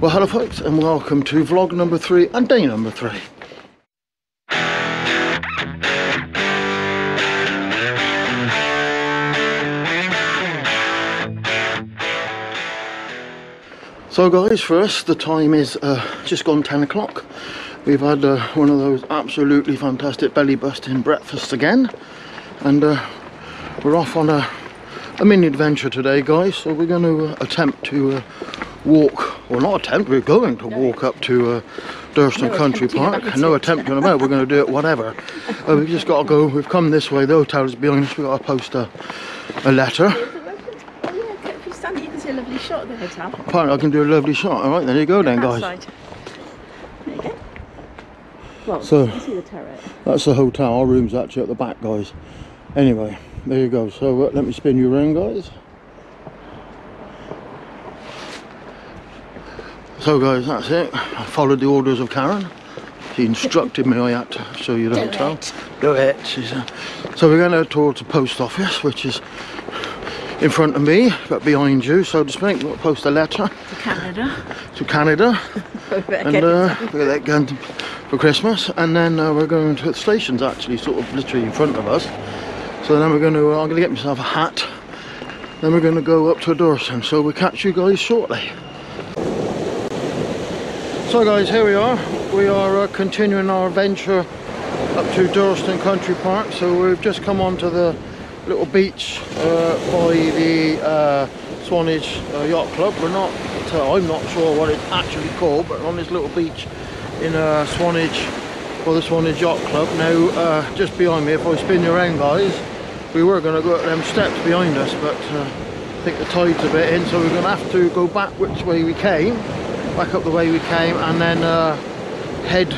Well, hello folks, and welcome to vlog number 3 and day number 3. So guys, first, the time is just gone 10 o'clock. We've had one of those absolutely fantastic belly busting breakfasts again, and we're off on a mini adventure today, guys. So we're going to attempt to walk, or not attempt, we're going to walk up to Durlston Country Park. No attempting about, we're going to do it whatever. We've just got to go, we've come this way, the hotel is behind us, we've got to post a letter. If you stand it, you can see a lovely shot of the hotel. Apparently I can do a lovely shot. Alright, there you go then, guys. There you go. Well, So, you can see the turret. That's the hotel, our room's actually at the back, guys. Anyway, there you go. So let me spin you around, guys. So guys, that's it. I followed the orders of Karen. She instructed me I had to show you the hotel. Do it. So we're going to head towards the post office, which is in front of me, but behind you, so to speak. We'll post a letter. To Canada. To Canada. And we'll get that going for Christmas. And then we're going to the stations, actually, sort of literally in front of us. So then we're going to, I'm going to get myself a hat. Then we're going to go up to Durlston. So we'll catch you guys shortly. So guys, here we are. We are continuing our adventure up to Durlston Country Park. So we've just come onto the little beach by the Swanage Yacht Club. We're not, I'm not sure what it's actually called, but on this little beach in Swanage, for the Swanage Yacht Club. Now, just behind me, if I spin you around, guys, we were going to go up them steps behind us, but I think the tide's a bit in, so we're going to have to go back which way we came. Back up the way we came, and then head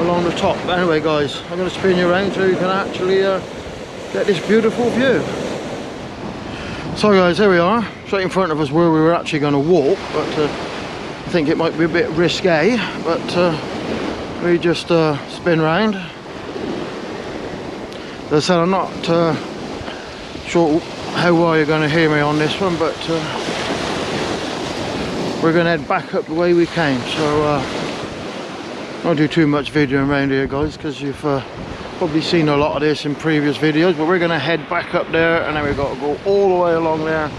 along the top. But anyway, guys, I'm going to spin you around so you can actually get this beautiful view. So guys, here we are, straight in front of us where we were actually going to walk, but I think it might be a bit risque, but we just spin round. As I said, I'm not sure how well you're going to hear me on this one, but we're going to head back up the way we came. So I won't do too much videoing around here, guys, because you've probably seen a lot of this in previous videos. But we're going to head back up there, and then we've got to go all the way along there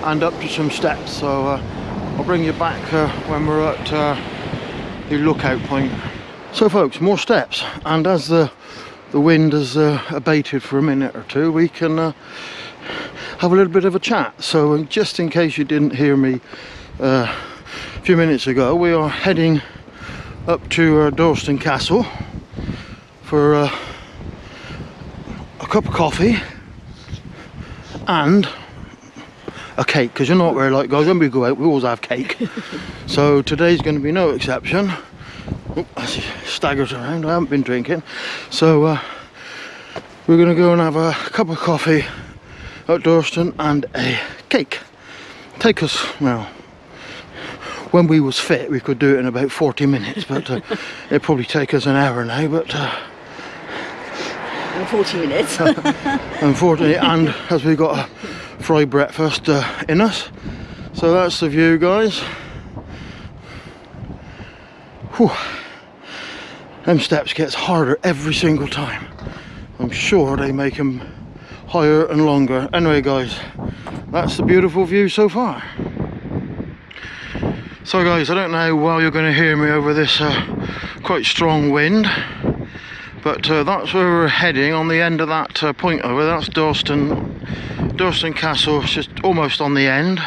and up to some steps. So I'll bring you back when we're at the lookout point. So folks, more steps, and as the wind has abated for a minute or two, we can have a little bit of a chat. So just in case you didn't hear me a few minutes ago, we are heading up to Durlston Castle for a cup of coffee and a cake, because you know what we're like, guys, when we go out we always have cake. So today's going to be no exception. Oh, as he staggers around, I haven't been drinking, so we're going to go and have a cup of coffee at Durlston and a cake. Take us, well, when we was fit we could do it in about 40 minutes, but it'd probably take us an hour now, but 40 minutes. Unfortunately, and as we got a fried breakfast in us. So that's the view, guys. Whew. Them steps gets harder every single time. I'm sure they make them higher and longer. Anyway, guys, that's the beautiful view so far. So guys, I don't know how well you're going to hear me over this quite strong wind, but that's where we're heading on the end of that point over. That's Durlston Castle. It's just almost on the end,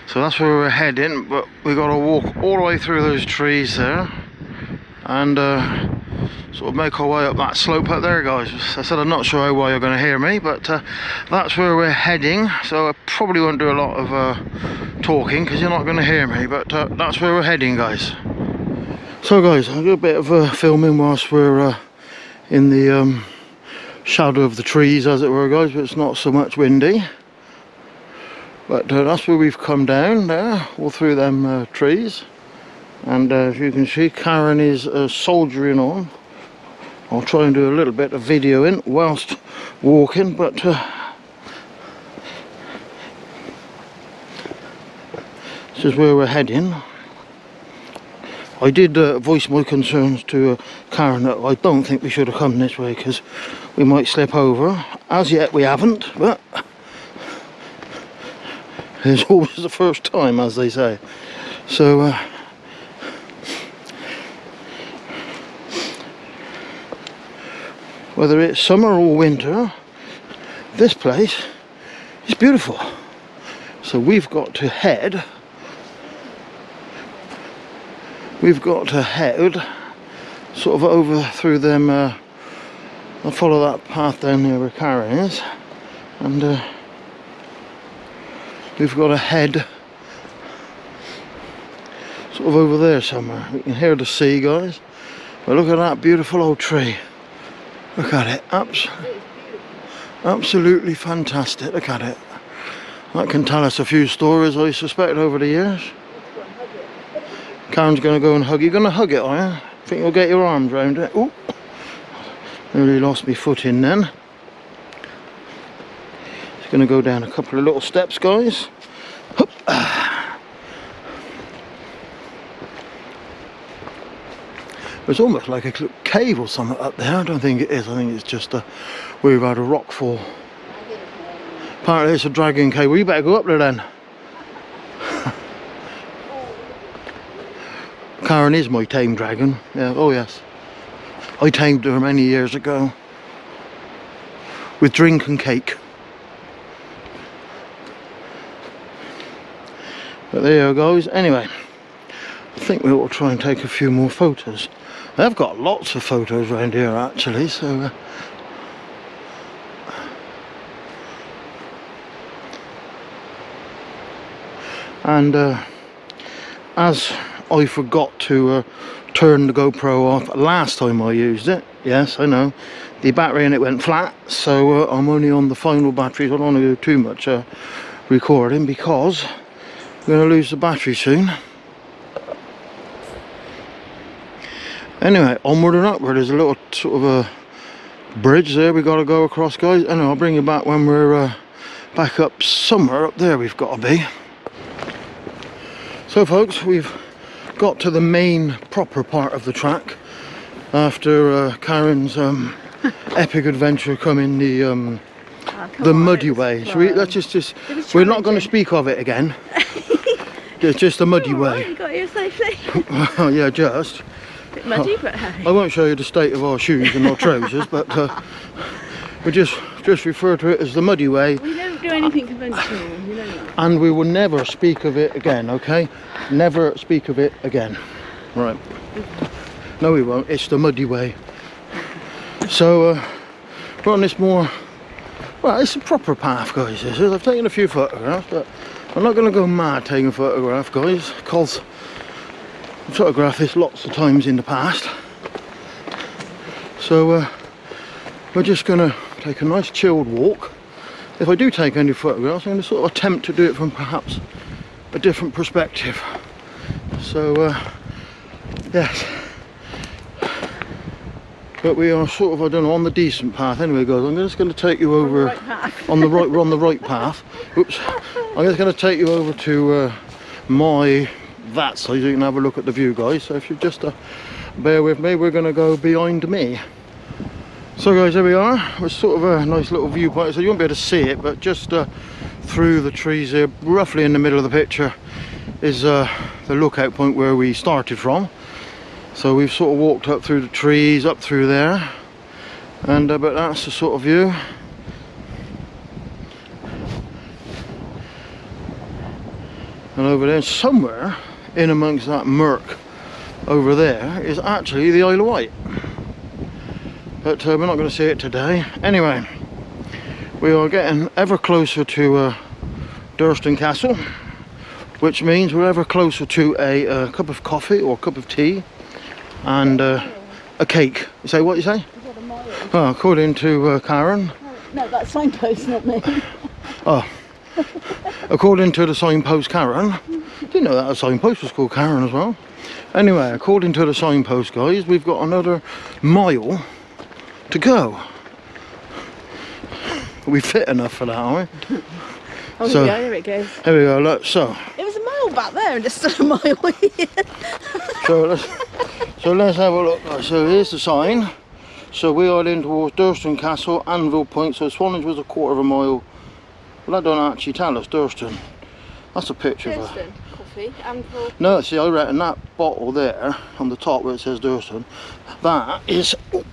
so that's where we're heading, but we've got to walk all the way through those trees there and sort of make our way up that slope up there, guys. As I said, I'm not sure how well you're going to hear me, but that's where we're heading, so I probably won't do a lot of talking because you're not going to hear me, but that's where we're heading, guys. So guys, I'll do a bit of filming whilst we're in the shadow of the trees, as it were, guys, but it's not so much windy. But that's where we've come down there, all through them trees, and as you can see, Karen is soldiering on. I'll try and do a little bit of videoing whilst walking, but this is where we're heading. I did voice my concerns to Karen that I don't think we should have come this way because we might slip over. As yet we haven't, but it's always the first time, as they say. So whether it's summer or winter, this place is beautiful. So we've got to head sort of over through them. I'll follow that path down there where Karen is, and we've got to head sort of over there somewhere. We can hear the sea, guys, but look at that beautiful old tree. Look at it, absolutely fantastic. Look at it. That can tell us a few stories, I suspect, over the years. Karen's going to go and hug it. You're going to hug it, are you? Think you'll get your arms round it? Oh, nearly lost my footing then. Just going to go down a couple of little steps, guys. Hup. It's almost like a cave or something up there. I don't think it is. I think it's just where we've had a rock fall. Apparently it's a dragon cave. Well, you better go up there then. Karen is my tame dragon. Yeah. Oh yes. I tamed her many years ago. With drink and cake. But there you go, guys. Anyway, I think we ought to try and take a few more photos. I've got lots of photos around here actually, so and as I forgot to turn the GoPro off last time I used it, yes I know, the battery in it went flat, so I'm only on the final batteries. I don't want to do too much recording because I'm going to lose the battery soon. Anyway, onward and upward. There's a little sort of a bridge there we got to go across, guys. Anyway, I'll bring you back when we're back up somewhere up there. We've got to be. So folks, we've got to the main proper part of the track after Karen's epic adventure coming the muddy way. So let's just we're not going to speak of it again. It's just a muddy way. You got here safely. Oh yeah, just. Bit muddy, but hey. I won't show you the state of our shoes and our trousers, but we just refer to it as the muddy way. We don't do anything conventional, you know that. And we will never speak of it again, okay? Never speak of it again. Right. No, we won't. It's the muddy way. So we're on this more, well, it's a proper path, guys. This is. I've taken a few photographs, but I'm not going to go mad taking a photograph, guys, because I've photographed this lots of times in the past. So we're just going to take a nice chilled walk. If I do take any photographs, I'm going to sort of attempt to do it from perhaps a different perspective. So yes, but we are sort of, I don't know, on the decent path. Anyway, guys, I'm just going to take you over on the right. We're on the right path. Oops. I'm just going to take you over to that side so you can have a look at the view, guys. So if you just bear with me, we're going to go behind me. So guys, there we are. We're sort of a nice little viewpoint, so you won't be able to see it, but just through the trees here, roughly in the middle of the picture, is the lookout point where we started from. So we've sort of walked up through the trees, up through there, and but that's the sort of view. And over there, somewhere in amongst that murk over there, is actually the Isle of Wight. But we're not going to see it today. Anyway, we are getting ever closer to Durlston Castle, which means we're ever closer to a cup of coffee or a cup of tea and a cake. You say, what you say? Oh, according to Karen. No, that's signpost, not me. Oh, according to the signpost Karen. Didn't know that a signpost was called Karen as well. Anyway, according to the signpost, guys, we've got another mile to go. Are we fit enough for that, aren't we? Oh, so, yeah, here it goes. Here we go, look, so. It was a mile mile back there and it's still a mile here. So let's have a look. So here's the sign. So we are in towards Durlston Castle, Anvil Point. So Swanage was a quarter of a mile. Well, that don't actually tell us Durlston. That's a picture of Durlston, coffee, Anvil. No, see, I reckon that bottle there on the top where it says Durlston, that is. I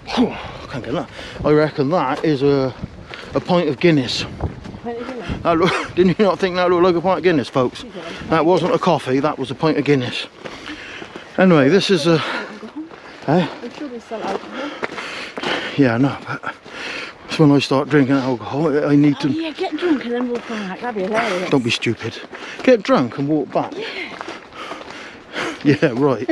can't get that. I reckon that is a pint of Guinness. That look, didn't you not think that looked like a pint of Guinness, folks? That wasn't a coffee, that was a pint of Guinness. Anyway, this is a... Eh? I'm sure they sell alcohol. Yeah, no, but it's when I start drinking alcohol, I need to... Oh, yeah, get drunk and then walk back, that'd be hilarious. Don't be stupid. Get drunk and walk back. Yeah, right.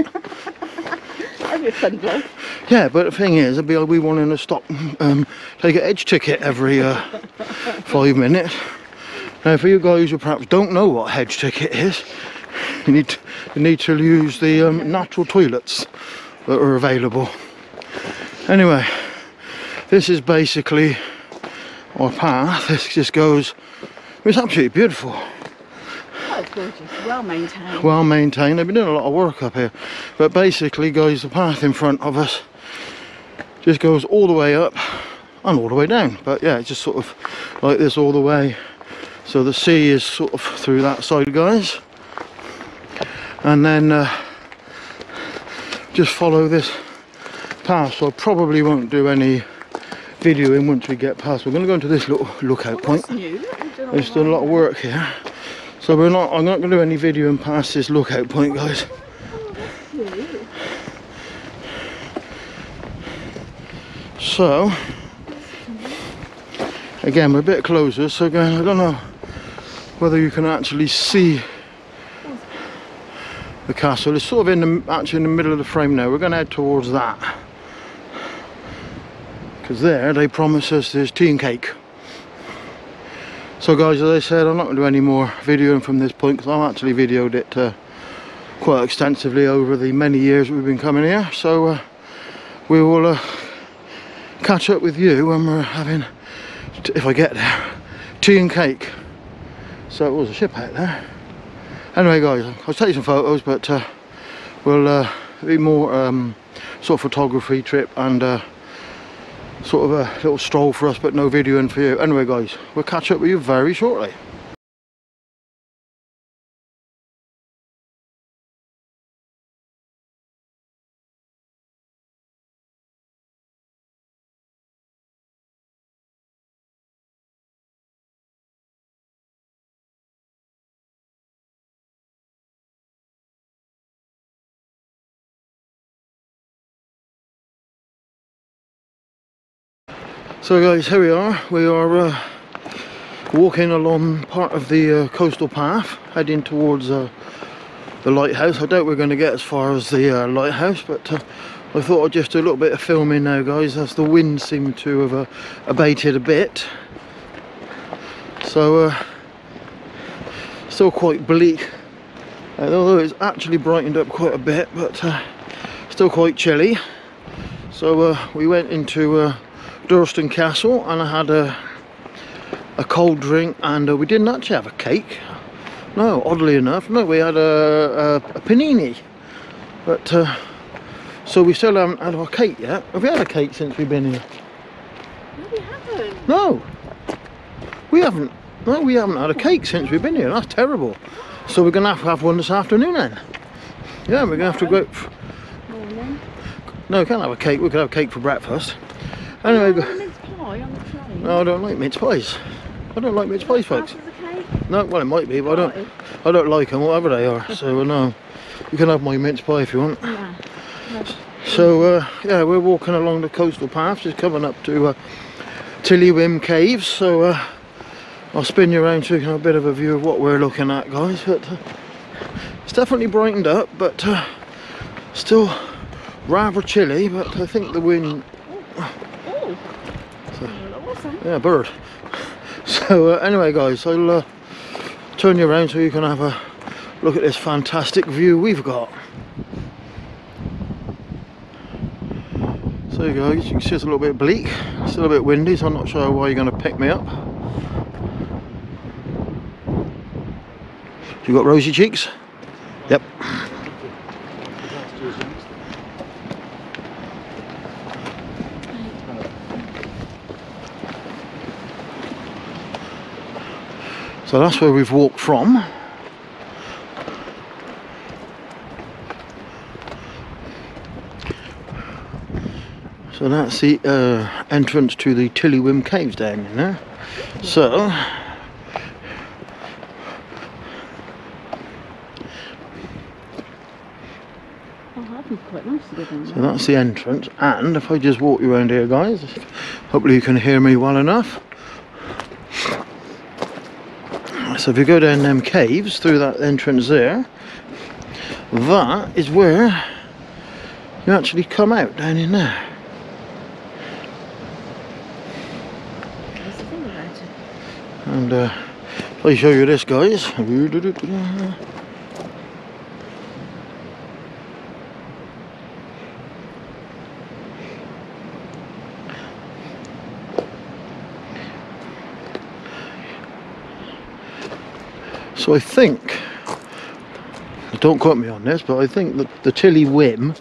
That'd be a fun vlog. Yeah, but the thing is, it'd be like we wanting to stop, take an edge ticket every 5 minutes. Now, for you guys who perhaps don't know what hedge ticket is, you need to use the natural toilets that are available. Anyway, this is basically our path. This just goes. It's absolutely beautiful. Oh, it's gorgeous. Well maintained. Well maintained. They've been doing a lot of work up here. But basically, guys, the path in front of us just goes all the way up and all the way down. But yeah, it's just sort of like this all the way. So the sea is sort of through that side, guys. And then just follow this path. So I probably won't do any videoing once we get past. We're going to go into this little lookout point. There's done a lot of work here. So I'm not going to do any videoing past this lookout point, guys. So again, we're a bit closer, so again, I don't know whether you can actually see the castle. It's sort of actually in the middle of the frame now. We're going to head towards that, because there they promise us there's tea and cake. So guys, as I said, I'm not going to do any more videoing from this point, because I've actually videoed it quite extensively over the many years we've been coming here. So we will catch up with you when we're having, if I get there, tea and cake. So it was a ship out there. Anyway guys, I'll take some photos, but we'll be more sort of photography trip and sort of a little stroll for us, but no videoing for you. Anyway guys, we'll catch up with you very shortly. So guys, here we are. We are walking along part of the coastal path, heading towards the lighthouse. I doubt we're going to get as far as the lighthouse, but I thought I'd just do a little bit of filming now, guys, as the wind seemed to have abated a bit. So still quite bleak, although it's actually brightened up quite a bit, but still quite chilly. So we went into Durlston Castle and I had a cold drink, and we didn't actually have a cake. No, oddly enough, no, we had a panini. But so we still haven't had our cake yet. Have we had a cake since we've been here? No, we haven't. No, we haven't. No, we haven't had a cake since we've been here. That's terrible. So we're gonna have one this afternoon then. Yeah, we're gonna have to go. Morning. No, we can't have a cake. We could have cake for breakfast. Anyway, Mince pie on the train. no, I don't like mince pies. I don't like mince pies, folks. No, well, it might be, but I don't like them, whatever they are. So no, you can have my mince pie if you want. No. So yeah, we're walking along the coastal path, just coming up to Tillywim Caves. So I'll spin you around so you can have a bit of a view of what we're looking at, guys. But it's definitely brightened up, but still rather chilly. But I think the wind. Yeah, bird. So anyway guys, I'll turn you around so you can have a look at this fantastic view we've got. So there you go, you can see it's a little bit bleak, still a bit windy, so I'm not sure why you're going to pick me up. You got rosy cheeks? Yep. So that's where we've walked from. So that's the entrance to the Tillywim Caves down in there. So Quite nice to get in there. So that's the entrance, and if I just walk you around here, guys, hopefully you can hear me well enough. So if you go down them caves through that entrance there, that is where you actually come out down in there. That's the thing about it. And if I show you this, guys. So I think, don't quote me on this, but I think that the Tillywim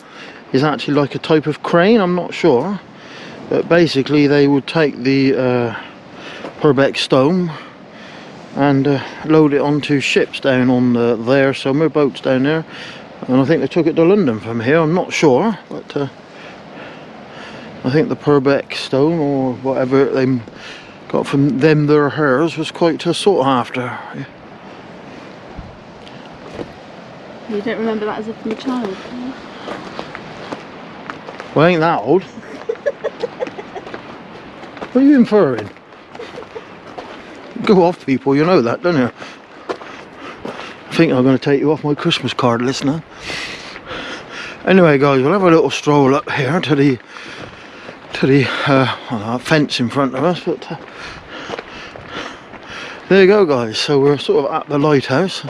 is actually like a type of crane, I'm not sure. But basically they would take the Purbeck stone and load it onto ships down on there, somewhere, boats down there. And I think they took it to London from here, I'm not sure. But I think the Purbeck stone or whatever they got from them, their hers, was quite sought after. You don't remember that as if from a child? Well, ain't that old. What are you inferring? Go off, people, you know that, don't you? I think I'm going to take you off my Christmas card list now. Anyway, guys, we'll have a little stroll up here to the fence in front of us, but there you go, guys. So we're sort of at the lighthouse.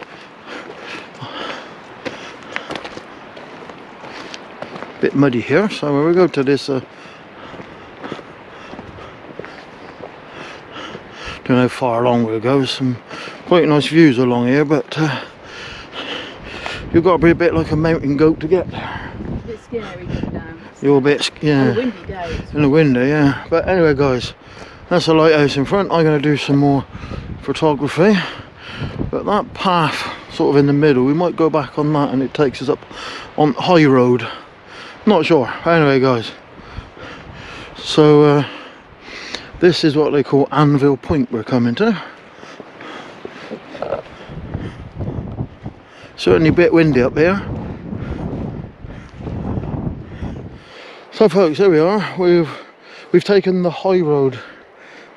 Bit muddy here, so when we go to this don't know how far along we'll go. Some quite nice views along here, but you've got to be a bit like a mountain goat to get there. It's a bit scary going down. You're a bit, yeah. On a windy day. In the windy, yeah. But anyway, guys, that's the lighthouse in front. I'm going to do some more photography, but that path sort of in the middle, we might go back on that and it takes us up on High Road. Not sure. Anyway, guys, so this is what they call Anvil Point we're coming to. Certainly a bit windy up here. So folks, here we are. We've taken the high road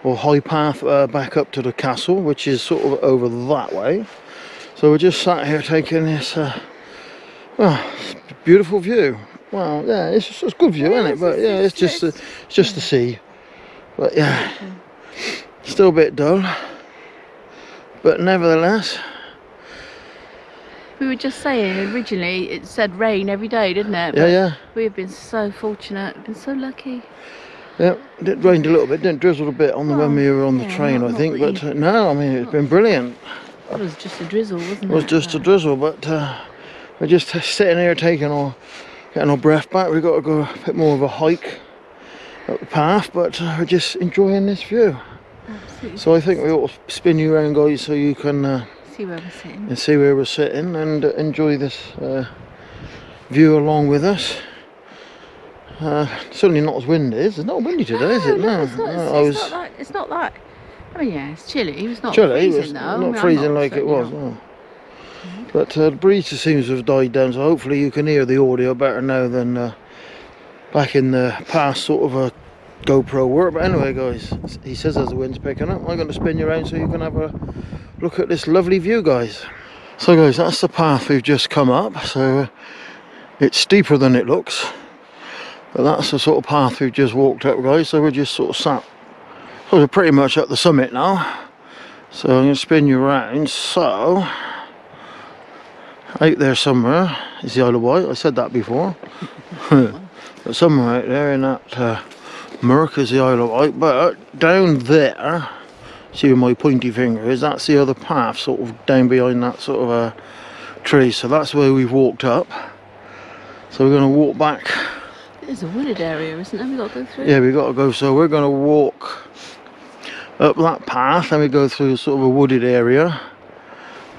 or high path back up to the castle, which is sort of over that way. So we're just sat here taking this beautiful view. Well, yeah, it's a good view, isn't it? But yeah, it's just the sea. But yeah, still a bit dull. But nevertheless, we were just saying originally it said rain every day, didn't it? Yeah, yeah. We have been so fortunate, been so lucky. Yeah, it rained a little bit, didn't drizzle a bit on the when we were on the train, I think. But no, I mean, it's been brilliant. It was just a drizzle, wasn't it? It was just a drizzle, but we're just sitting here getting our breath back. We've got to go a bit more of a hike up the path, but we're just enjoying this view. Absolutely. So I think we ought to spin you around, guys, so you can see where we're sitting. And see where we're sitting and enjoy this view along with us. Certainly not as windy. It's not windy today, is it? No, it's not that. I mean, yeah, it's chilly. It's not freezing, it's though. not freezing like it was. No. But the breeze seems to have died down, so hopefully you can hear the audio better now than back in the past sort of a GoPro work. But anyway, guys, he says as the wind's picking up, I'm going to spin you around so you can have a look at this lovely view, guys. So guys, that's the path we've just come up. So it's steeper than it looks, but that's the sort of path we've just walked up, guys. So we're just sort of sat, so we're pretty much at the summit now. So I'm going to spin you around. So out there somewhere is the Isle of Wight. I said that before. But somewhere out there in that murk is the Isle of Wight. But down there, see where my pointy finger is, that's the other path, sort of down behind that sort of trees. So that's where we've walked up. So we're going to walk back. There's a wooded area, isn't there? We've got to go through. Yeah, we've got to go. So we're going to walk up that path, and we go through sort of a wooded area,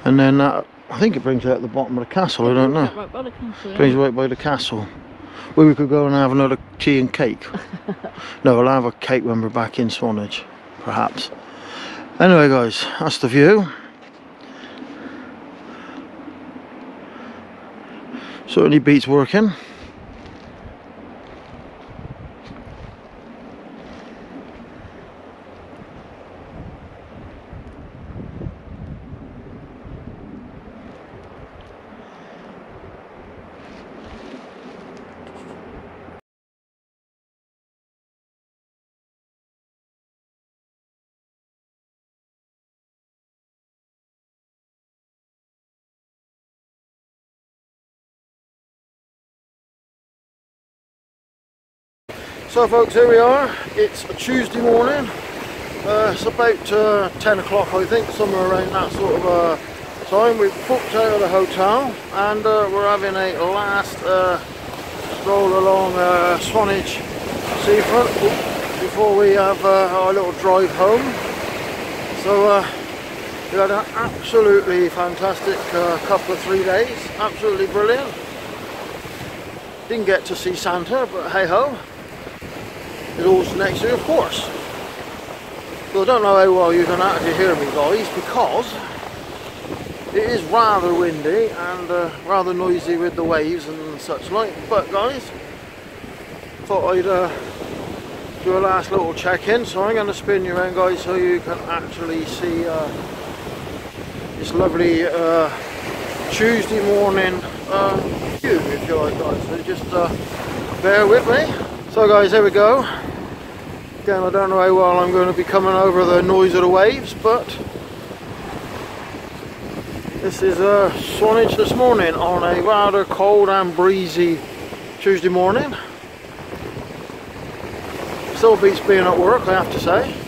and then that, I think it brings you out the bottom of the castle. I don't know. Right by the castle, yeah. Brings you right by the castle, where we could go and have another tea and cake. No, we'll have a cake when we're back in Swanage, perhaps. Anyway, guys, that's the view. Certainly beats working. So folks, here we are. It's a Tuesday morning. It's about 10 o'clock, I think, somewhere around that sort of time. We've booked out of the hotel, and we're having a last stroll along Swanage seafront before we have our little drive home. So we had an absolutely fantastic couple of 3 days. Absolutely brilliant. Didn't get to see Santa, but hey ho. It all's next year, of course. So I don't know how well you can actually hear me, guys, because it is rather windy and rather noisy with the waves and such like. But guys, thought I'd do a last little check-in. So I'm going to spin you around, guys, so you can actually see this lovely Tuesday morning view, if you like, guys. So just bear with me. So guys, here we go. Again, I don't know how well I'm going to be coming over the noise of the waves, but this is Swanage this morning on a rather cold and breezy Tuesday morning. Still beats being at work, I have to say.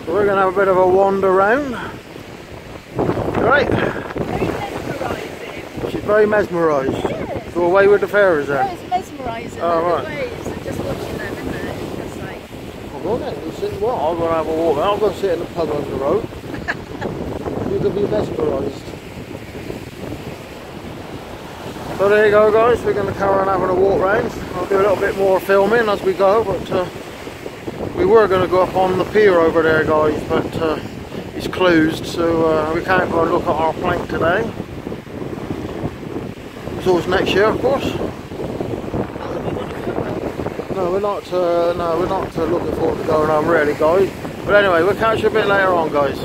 We're going to have a bit of a wander round. Right. She's very mesmerised. Yeah. So away with the fairies then. Yeah, it's mesmerising. Oh, right. The waves and just watching them, isn't it? It's just like... I'll go then. We'll sit, well, I'll go and have a walk. I'll go sit in the pub over the road. You can be mesmerised. So there you go, guys. We're going to carry on having a walk round. I'll do a little bit more filming as we go, but we were going to go up on the pier over there, guys, but it's closed, so we can't go and look at our plank today. It's always next year, of course. No, we're not. No, we're not looking forward to going home, really, guys. But anyway, we'll catch you a bit later on, guys.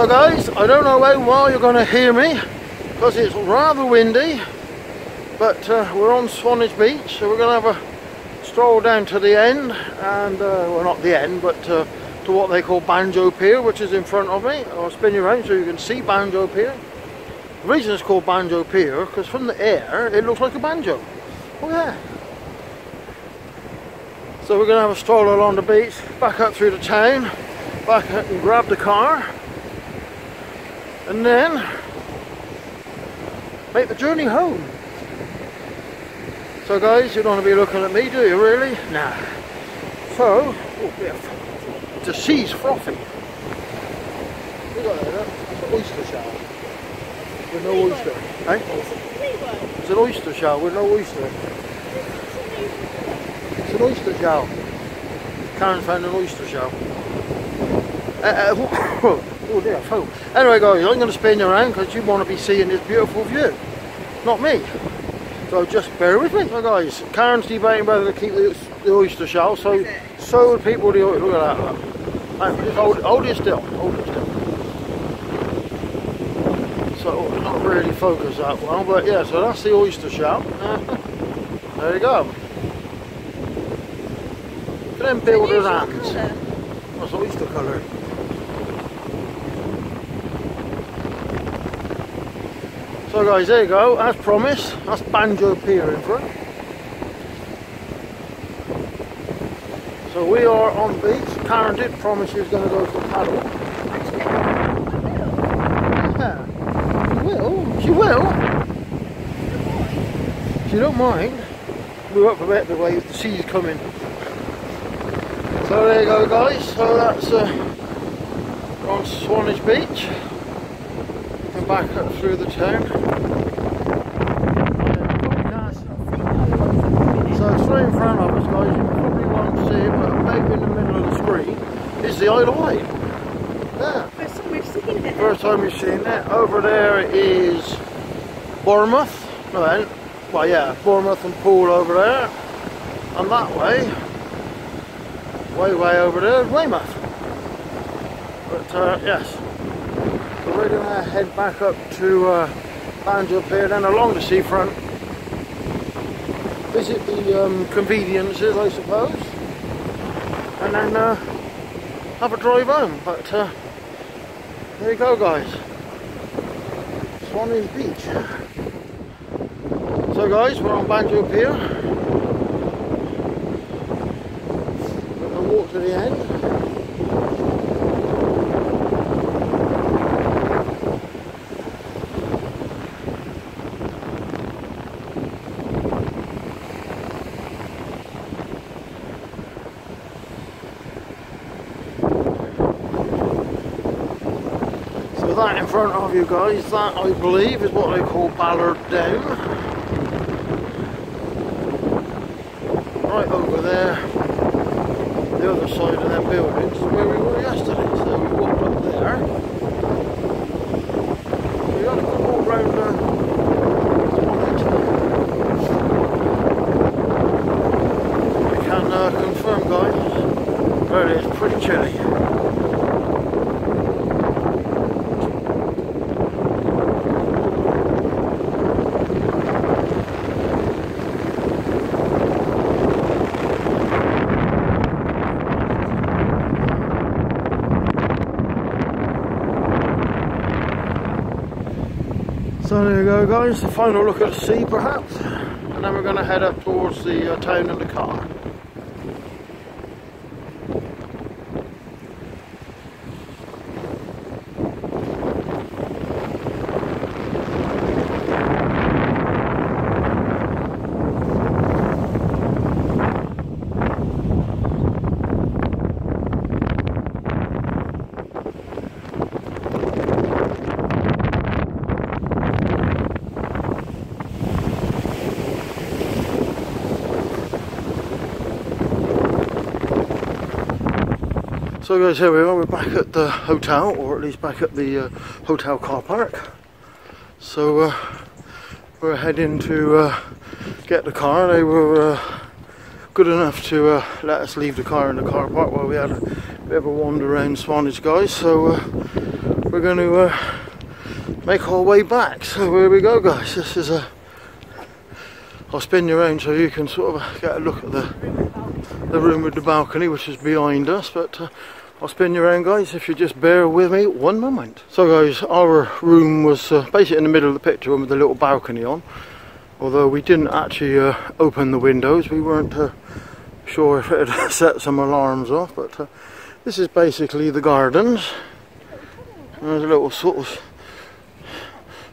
So guys, I don't know how well you're going to hear me because it's rather windy, but we're on Swanage Beach, so we're going to have a stroll down to the end, and well, not the end, but to what they call Banjo Pier, which is in front of me. I'll spin you around so you can see Banjo Pier. The reason it's called Banjo Pier because from the air it looks like a banjo. Oh yeah. So we're going to have a stroll along the beach, back up through the town, back up and grab the car, and then make the journey home. So guys, you don't want to be looking at me, do you really? Nah. So, oh, yeah, the sea's frothy. Look at that, it's an oyster shell. With no oyster. Eh? It's an oyster shell with no oyster. It's an oyster shell. Karen found an oyster shell. Oh dear, foam. Anyway guys, I'm going to spin you around because you want to be seeing this beautiful view. Not me. So just bear with me. So guys, Karen's debating whether to keep the oyster shell, so would people do it. Look at that. Look. Just hold it still. Hold it still. So not really focus that well, but yeah, so that's the oyster shell. There you go. Look at them builders' hands. That's oyster colour. So guys, there you go, as promised, that's Banjo Pier in front. So we are on the beach. Karen did promise she was going to go for a paddle. Yeah, she will, she will. She don't mind. Move up a bit the way the sea's coming. So there you go guys, so that's we're on Swanage Beach. And back up through the town. So straight in front of us guys, you probably won't see it, but maybe in the middle of the screen is the Isle of Wight. Yeah. First time we've seen it. First time we've seen it. Over there is Bournemouth. No, well yeah, Bournemouth and Poole over there. And that way over there is Weymouth. But yes. So we're going to head back up to Banjo Pier, then along the seafront, visit the conveniences I suppose, and then have a drive home. But there you go guys, Swanage Beach. So guys, we're on Banjo Pier, we're going to walk to the end. That in front of you guys, that I believe is what they call Ballard Down. Right over there, the other side of them buildings, where we were yesterday. So we walked up there. We got to walk round I can confirm guys, well, it is pretty chilly. So there you go guys, the final look at the sea perhaps, and then we're going to head up towards the town in the car. So guys, here we are, we're back at the hotel, or at least back at the hotel car park. So we're heading to get the car. They were good enough to let us leave the car in the car park while we had a bit of a wander around Swanage guys. So we're going to make our way back. So here we go, guys. This is I'll spin you around so you can sort of get a look at the room with the balcony, which is behind us, but I'll spin you around, guys, if you just bear with me one moment. So guys, our room was basically in the middle of the picture with the little balcony on, although we didn't actually open the windows. We weren't sure if it had set some alarms off, but this is basically the gardens. There's a little sort of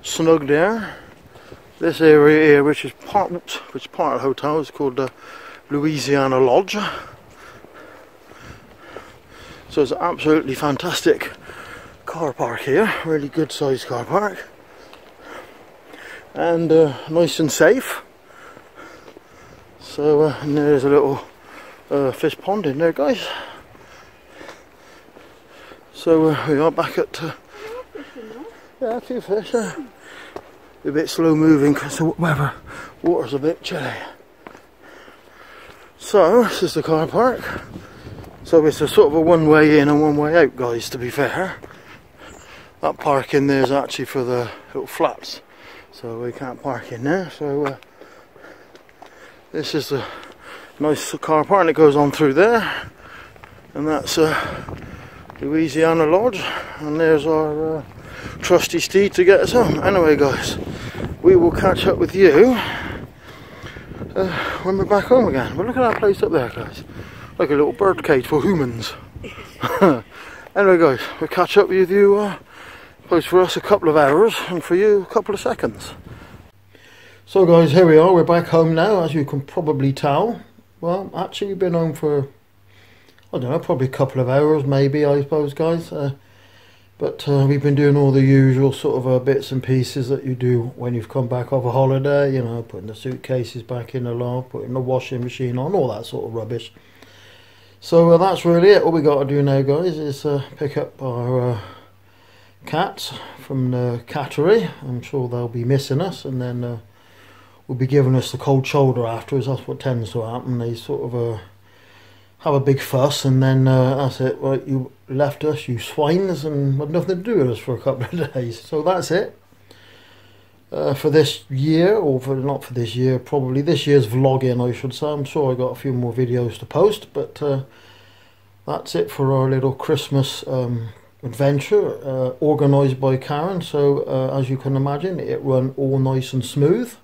snug there. This area here, which is part of the hotel, is called the Louisiana Lodge. So it's an absolutely fantastic car park here, really good sized car park, and nice and safe. So and there's a little fish pond in there, guys. So we are back at yeah, a few fish. A bit slow moving because the water's a bit chilly. So this is the car park. So it's a sort of a one way in and one way out, guys, to be fair. That park in there is actually for the little flats, so we can't park in there. So this is the nice car park, and it goes on through there, and that's Louisiana Lodge, and there's our trusty steed to get us home. Anyway, guys, we will catch up with you when we're back home again. But look at that place up there, guys. Like a little bird cage for humans. Anyway, guys, we'll catch up with you. Suppose for us a couple of hours, and for you a couple of seconds. So guys, here we are, we're back home now, as you can probably tell. Well, actually we've been home for, I don't know, probably a couple of hours maybe, I suppose, guys. But we've been doing all the usual sort of bits and pieces that you do when you've come back off a holiday, you know, putting the suitcases back in the loft, putting the washing machine on, all that sort of rubbish. So that's really it. All we got to do now, guys, is pick up our cats from the cattery. I'm sure they'll be missing us, and then will be giving us the cold shoulder afterwards. That's what tends to happen. They sort of have a big fuss, and then that's it. Right, you left us, you swines, and had nothing to do with us for a couple of days. So that's it for this year, or for not for this year, probably this year's vlogging, I should say. I'm sure I got a few more videos to post, but that's it for our little Christmas adventure, organised by Karen. So as you can imagine, it ran all nice and smooth.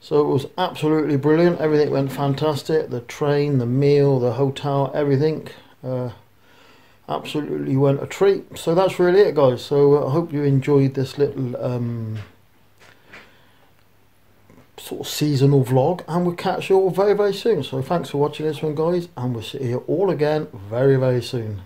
So it was absolutely brilliant. Everything went fantastic. The train, the meal, the hotel, everything absolutely went a treat. So that's really it, guys. So I hope you enjoyed this little sort of seasonal vlog, and we'll catch you all very, very soon. So thanks for watching this one, guys, and we'll see you all again very, very soon.